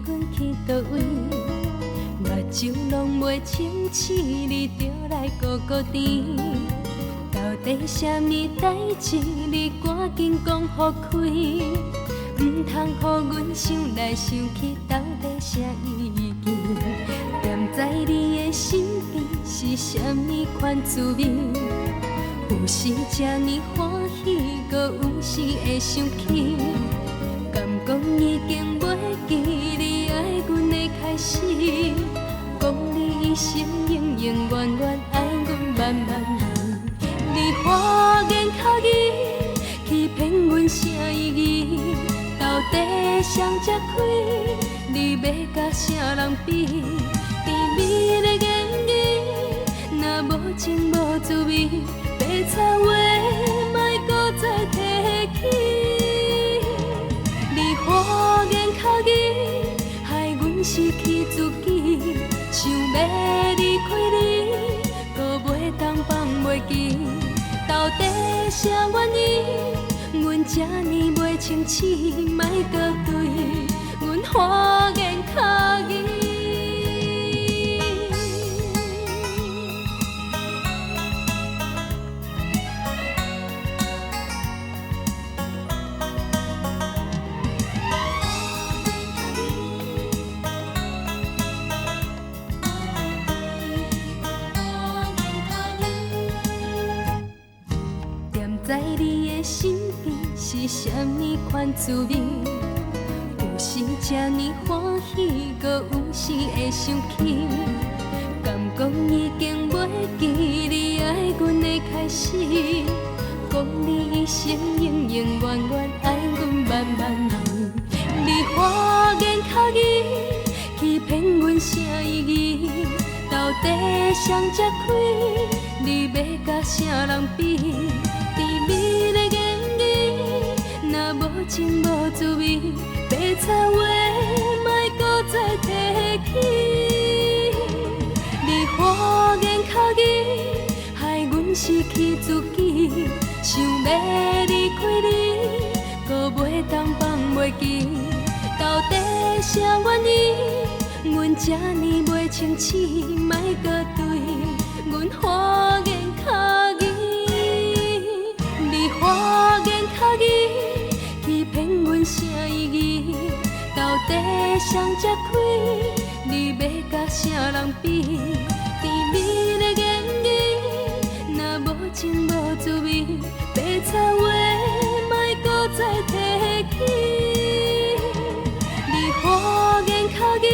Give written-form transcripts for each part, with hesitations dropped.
滚去倒位，目睭拢袂清醒，你就来糊糊甜。到底什么代志，你赶紧讲互开，唔通予阮想来想去，到底啥意义？踮在你的身边是什么款滋味？有时这呢欢喜，搁有时会生气。敢讲已经袂记你爱阮的开始，讲你一生永永远远爱阮万万年。你花言巧语欺骗阮啥意义？到底谁才开？你要甲啥人比？甜蜜的言语，若无情无滋味。白菜话，莫搁再提起。你花言巧语，害阮失去自己。想要离开你，搁袂当放袂记。到底啥原因？阮这呢袂清醒，莫搁对阮花言巧语。在你的身边是什么款滋味？有时这呢欢喜，搁有时会生气。敢讲已经袂记你爱阮的开始？讲你一生永永远远爱阮万万年。你花言巧语欺骗阮啥意义？到底谁才开？你要甲啥人比？甜蜜的言语，若无情无滋味。白菜话，莫搁再提起。你花言巧语，害阮失去自己。想要离开你，搁袂当放袂记。到底啥原因？阮这呢袂清醒，莫搁对阮花言巧语。你花言巧语欺骗阮啥意义？到底谁才开？你要甲啥人比？甜蜜的言语，若无情无滋味。白菜话，莫搁再提起。你花言巧语，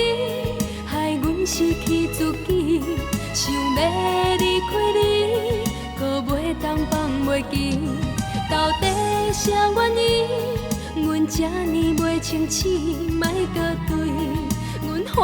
害阮失去自己。想要离开你，搁袂当放袂记。到底啥原因？阮这呢袂清醒，莫搁对阮花